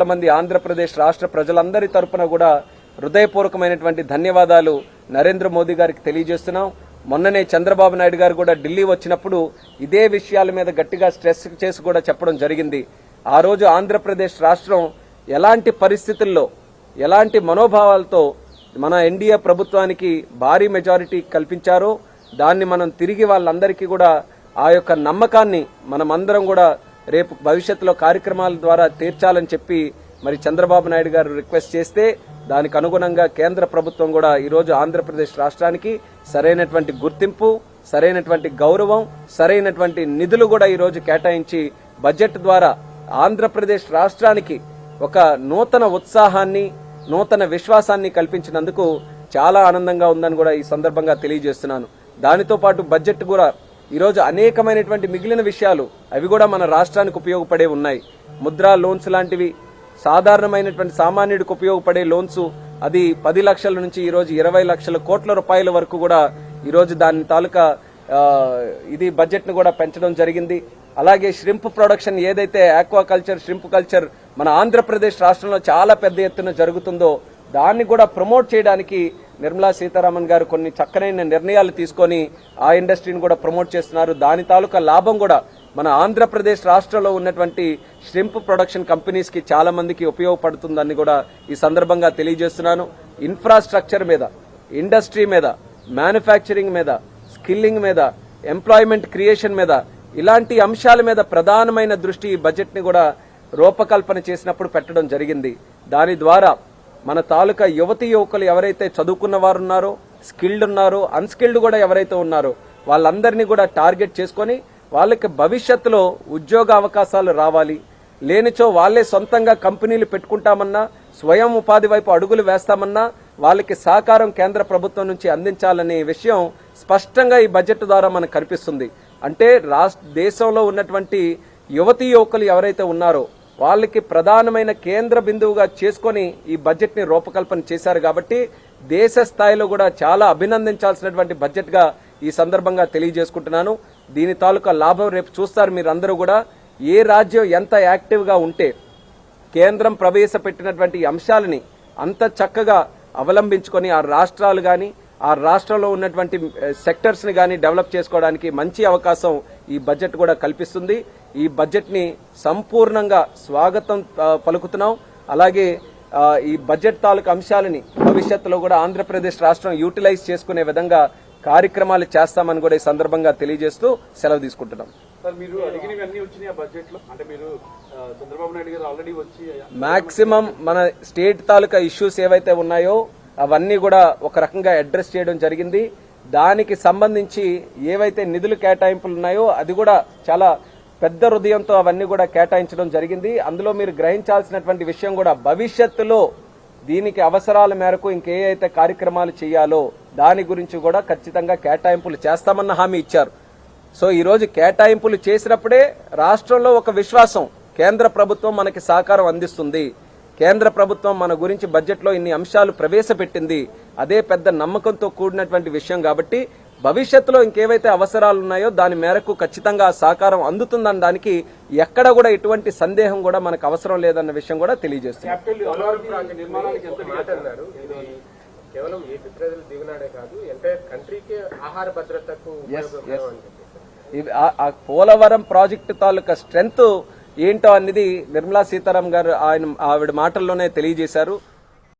మంది ఆంధ్రప్రదేశ్ రాష్ట్ర ప్రజలందరి తరపున కూడా హృదయపూర్వకమైనటువంటి ధన్యవాదాలు నరేంద్ర మోదీ గారికి తెలియజేస్తున్నాం. మొన్ననే చంద్రబాబు నాయుడు గారు కూడా ఢిల్లీ వచ్చినప్పుడు ఇదే విషయాల మీద గట్టిగా స్ట్రెస్ చేసి కూడా చెప్పడం జరిగింది. ఆ రోజు ఆంధ్రప్రదేశ్ రాష్ట్రం ఎలాంటి పరిస్థితుల్లో ఎలాంటి మనోభావాలతో మన ఎన్డీఏ ప్రభుత్వానికి భారీ మెజారిటీ కల్పించారో దాన్ని మనం తిరిగి వాళ్ళందరికీ కూడా ఆ యొక్క నమ్మకాన్ని మనమందరం కూడా రేపు భవిష్యత్తులో కార్యక్రమాల ద్వారా తీర్చాలని చెప్పి మరి చంద్రబాబు నాయుడు గారు రిక్వెస్ట్ చేస్తే దానికి అనుగుణంగా కేంద్ర ప్రభుత్వం కూడా ఈరోజు ఆంధ్రప్రదేశ్ రాష్ట్రానికి సరైనటువంటి గుర్తింపు, సరైనటువంటి గౌరవం, సరైనటువంటి నిధులు కూడా ఈరోజు కేటాయించి బడ్జెట్ ద్వారా ఆంధ్రప్రదేశ్ రాష్ట్రానికి ఒక నూతన ఉత్సాహాన్ని, నూతన విశ్వాసాన్ని కల్పించినందుకు చాలా ఆనందంగా ఉందని కూడా ఈ సందర్భంగా తెలియజేస్తున్నాను. దానితో పాటు బడ్జెట్ కూడా ఈరోజు అనేకమైనటువంటి మిగిలిన విషయాలు అవి కూడా మన రాష్ట్రానికి ఉపయోగపడే ఉన్నాయి. ముద్రా లోన్స్ లాంటివి సాధారణమైనటువంటి సామాన్యుడికి ఉపయోగపడే లోన్స్ అది 10 లక్షల నుంచి ఈరోజు 20 లక్షల కోట్ల రూపాయల వరకు కూడా ఈరోజు దాని తాలూకా ఇది బడ్జెట్ ను కూడా పెంచడం జరిగింది. అలాగే ష్రింప్ ప్రొడక్షన్ ఏదైతే ఆక్వాకల్చర్, ష్రింప్ కల్చర్ మన ఆంధ్రప్రదేశ్ రాష్ట్రంలో చాలా పెద్ద ఎత్తున జరుగుతుందో దాన్ని కూడా ప్రమోట్ చేయడానికి నిర్మలా సీతారామన్ గారు కొన్ని చక్కనైన నిర్ణయాలు తీసుకొని ఆ ఇండస్ట్రీని కూడా ప్రమోట్ చేస్తున్నారు. దాని తాలూకా లాభం కూడా మన ఆంధ్రప్రదేశ్ రాష్ట్రంలో ఉన్నటువంటి ష్రింప్ ప్రొడక్షన్ కంపెనీస్ కి చాలా మందికి ఉపయోగపడుతుందని కూడా ఈ సందర్భంగా తెలియజేస్తున్నాను. ఇన్ఫ్రాస్ట్రక్చర్ మీద, ఇండస్ట్రీ మీద, మ్యానుఫ్యాక్చరింగ్ మీద, స్కిల్లింగ్ మీద, ఎంప్లాయ్మెంట్ క్రియేషన్ మీద ఇలాంటి అంశాల మీద ప్రధానమైన దృష్టి ఈ బడ్జెట్ ని కూడా రూపకల్పన చేసినప్పుడు పెట్టడం జరిగింది. దాని ద్వారా మన తాలూకా యువతీ యువకులు ఎవరైతే చదువుకున్న వారు ఉన్నారో, స్కిల్డ్ ఉన్నారో, అన్స్కిల్డ్ కూడా ఎవరైతే ఉన్నారో వాళ్ళందరినీ కూడా టార్గెట్ చేసుకొని వాళ్ళకి భవిష్యత్తులో ఉద్యోగ అవకాశాలు రావాలి, లేనిచో వాళ్లే సొంతంగా కంపెనీలు పెట్టుకుంటామన్నా, స్వయం ఉపాధి వైపు అడుగులు వేస్తామన్నా వాళ్ళకి సహకారం కేంద్ర ప్రభుత్వం నుంచి అందించాలనే విషయం స్పష్టంగా ఈ బడ్జెట్ ద్వారా మనకు కనిపిస్తుంది. అంటే దేశంలో ఉన్నటువంటి యువతీ యువకులు ఎవరైతే ఉన్నారో వాళ్ళకి ప్రధానమైన కేంద్ర బిందువుగా చేసుకుని ఈ బడ్జెట్ ని రూపకల్పన చేశారు. కాబట్టి దేశ స్థాయిలో కూడా చాలా అభినందించాల్సినటువంటి బడ్జెట్ గా ఈ సందర్భంగా తెలియజేసుకుంటున్నాను. దీని తాలూకా లాభం రేపు చూస్తారు మీరందరూ కూడా. ఏ రాజ్యం ఎంత యాక్టివ్ గా ఉంటే కేంద్రం ప్రవేశపెట్టినటువంటి అంశాలని అంత చక్కగా అవలంబించుకొని ఆ రాష్ట్రాలు గాని, ఆ రాష్ట్రంలో ఉన్నటువంటి సెక్టర్స్ ని గాని డెవలప్ చేసుకోవడానికి మంచి అవకాశం ఈ బడ్జెట్ కూడా కల్పిస్తుంది. ఈ బడ్జెట్ ని సంపూర్ణంగా స్వాగతం పలుకుతున్నాం. అలాగే ఈ బడ్జెట్ తాలూకు అంశాలని భవిష్యత్తులో కూడా ఆంధ్రప్రదేశ్ రాష్ట్రం యూటిలైజ్ చేసుకునే విధంగా కార్యక్రమాలు చేస్తామని కూడా ఈ సందర్భంగా తెలియజేస్తూ సెలవు తీసుకుంటున్నాం. మాక్సిమం మన స్టేట్ తాలూకా ఇష్యూస్ ఏవైతే ఉన్నాయో అవన్నీ కూడా ఒక రకంగా అడ్రస్ చేయడం జరిగింది. దానికి సంబంధించి ఏవైతే నిధులు కేటాయింపులు ఉన్నాయో అది కూడా చాలా పెద్ద హృదయంతో అవన్నీ కూడా కేటాయించడం జరిగింది. అందులో మీరు గ్రహించాల్సినటువంటి విషయం కూడా భవిష్యత్తులో దీనికి అవసరాల మేరకు ఇంకే అయితే కార్యక్రమాలు చేయాలో దాని గురించి కూడా ఖచ్చితంగా కేటాయింపులు చేస్తామన్న హామీ ఇచ్చారు. సో ఈ రోజు కేటాయింపులు చేసినప్పుడే రాష్ట్రంలో ఒక విశ్వాసం, కేంద్ర ప్రభుత్వం మనకి సహకారం అందిస్తుంది, కేంద్ర ప్రభుత్వం మన గురించి బడ్జెట్ లో ఇన్ని అంశాలు ప్రవేశపెట్టింది, అదే పెద్ద నమ్మకంతో కూడినటువంటి విషయం. కాబట్టి భవిష్యత్తులో ఇంకేవైతే అవసరాలు ఉన్నాయో దాని మేరకు ఖచ్చితంగా సహకారం అందుతుందనడానికి ఎక్కడ కూడా ఎటువంటి సందేహం కూడా మనకు అవసరం లేదన్న విషయం కూడా తెలియజేస్తుంది. పోలవరం ప్రాజెక్టు తాలూకా స్ట్రెంగ్త్ ఏంటో అనేది నిర్మలా సీతారామన్ గారు ఆవిడ మాటల్లోనే తెలియజేశారు.